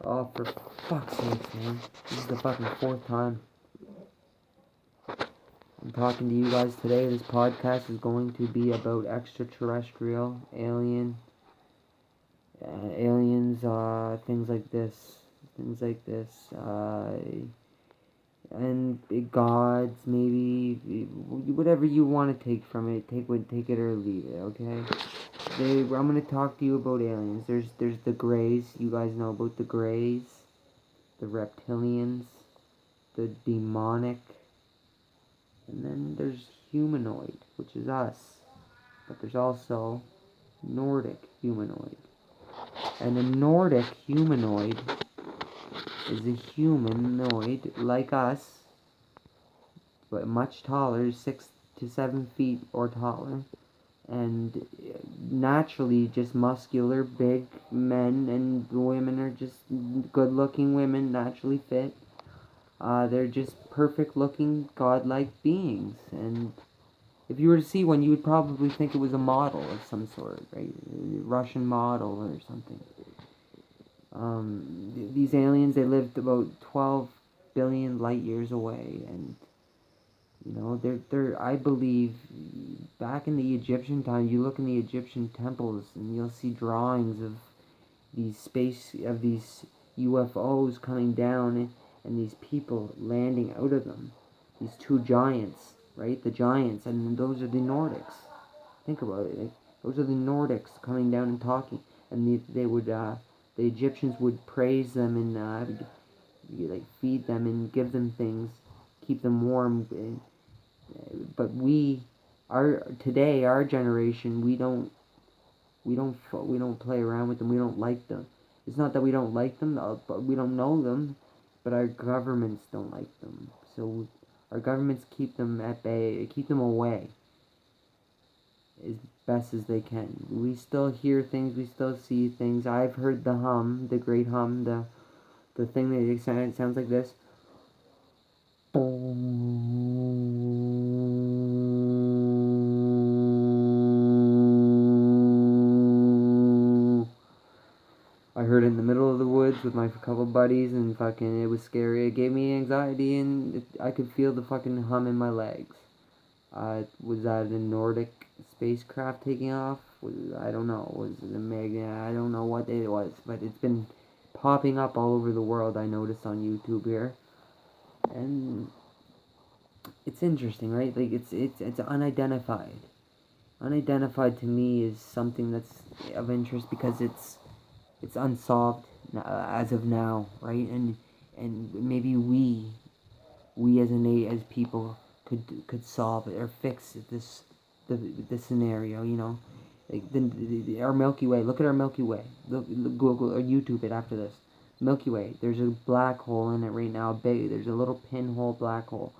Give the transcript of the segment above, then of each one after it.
Oh, for fuck's sake, man. This is the fucking fourth time I'm talking to you guys today. This podcast is going to be about extraterrestrial, aliens, things like this. Things like this. And gods, maybe. Whatever you want to take from it. Take it or leave it, okay? I'm going to talk to you about aliens. There's the Greys. You guys know about the Greys. The reptilians. The demonic. And then there's humanoid, which is us. But there's also Nordic humanoid. And a Nordic humanoid is a humanoid like us, but much taller, 6 to 7 feet or taller. And naturally just muscular, big men, and women are just good-looking women, naturally fit. They're just perfect-looking, godlike beings. And if you were to see one, you would probably think it was a model of some sort, right? A Russian model or something. These aliens, they lived about 12 billion light years away, and you know, they're I believe back in the Egyptian time, you look in the Egyptian temples and you'll see drawings of these UFOs coming down and these people landing out of them. These two giants, right? The giants, and those are the Nordics. Think about it. Those are the Nordics coming down and talking, and the Egyptians would praise them and like feed them and give them things, keep them warm. But our generation, we don't play around with them. We don't like them. It's not that we don't like them, but we don't know them. But our governments don't like them. So our governments keep them at bay, keep them away as best as they can. We still hear things. We still see things. I've heard the hum, the great hum, the thing that it sounds like this. I heard it in the middle of the woods with my couple buddies, and fucking, it was scary. It gave me anxiety, and I could feel the fucking hum in my legs. Was that a Nordic spacecraft taking off? I don't know. Was it a magnet? I don't know what it was, but it's been popping up all over the world. I noticed on YouTube here, and it's interesting, right? Like it's unidentified. Unidentified to me is something that's of interest because it's unsolved as of now, right? And maybe we as people could solve it or fix the scenario, you know. Like our Milky Way. Look at our Milky Way. Look, Google or YouTube it after this. Milky Way. There's a black hole in it right now. There's a little pinhole black hole.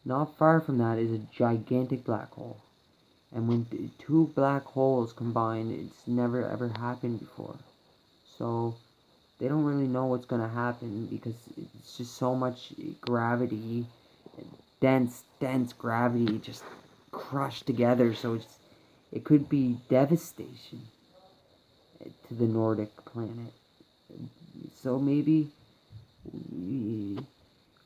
Not far from that is a gigantic black hole. And when two black holes combine, it's never ever happened before. So they don't really know what's going to happen because it's just so much gravity, dense gravity just crushed together. So it could be devastation to the Nordic planet. So maybe,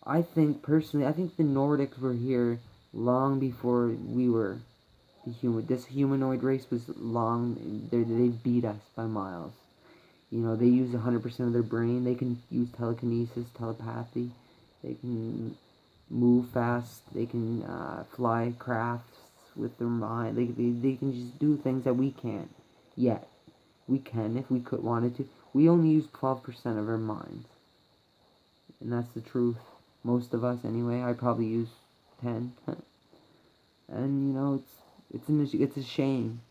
I think personally, I think the Nordics were here long before we were. This humanoid race was long. They beat us by miles. You know, they use 100% of their brain. They can use telekinesis, telepathy. They can move fast. They can fly crafts with their mind. They can just do things that we can't yet. We can if we wanted to. We only use 12% of our minds. And that's the truth. Most of us, anyway. I probably use 10. And, you know, it's a shame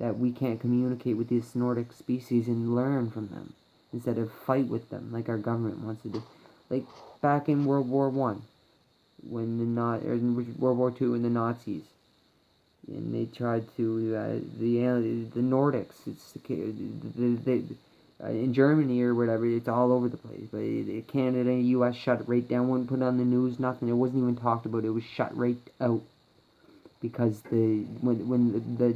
that we can't communicate with these Nordic species and learn from them instead of fight with them like our government wants to do. Like back in World War One, when in World War Two, when the Nazis and they tried to the Nordics. In Germany or whatever, it's all over the place. But Canada and U.S. shut it right down. Wouldn't put it on the news. Nothing. It wasn't even talked about. It was shut right out. Because when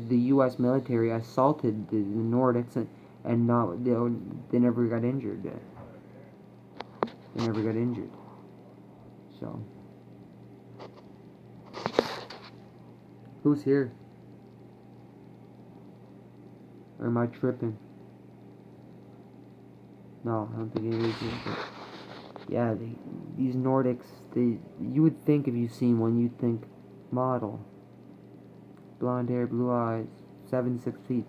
the U.S. military assaulted the Nordics and not they never got injured. They never got injured. So, who's here? Or am I tripping? No, I don't think anybody's here. But yeah, these Nordics, you would think if you've seen one, you'd think model. Blonde hair, blue eyes, 7 feet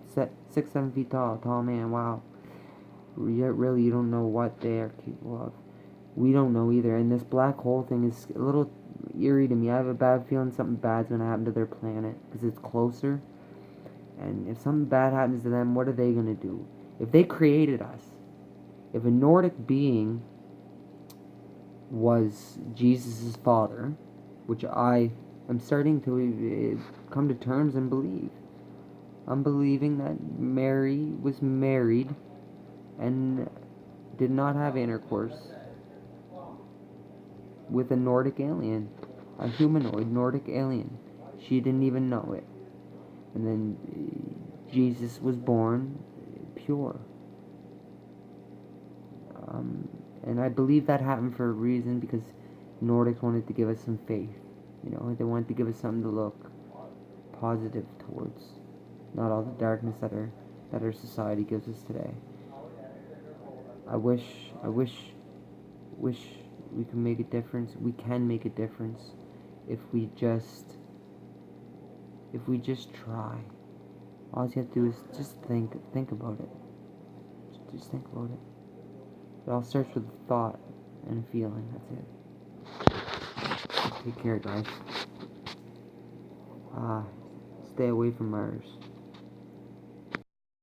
tall man, wow. Really, you don't know what they are capable of. We don't know either, and this black hole thing is a little eerie to me. I have a bad feeling something bad's going to happen to their planet, because it's closer, and if something bad happens to them, what are they going to do? If they created us, if a Nordic being was Jesus' father, which I am starting to come to terms and believe, I'm believing that Mary was married and did not have intercourse with a Nordic alien, a humanoid Nordic alien. She didn't even know it. And then Jesus was born pure. And I believe that happened for a reason, because Nordics wanted to give us some faith. You know, they wanted to give us something to look positive towards, not all the darkness that our society gives us today. I wish we can make a difference. We can make a difference if we just try. All you have to do is just think about it. Just think about it. It all starts with a thought and a feeling. That's it. Take care, guys. Stay away from Mars.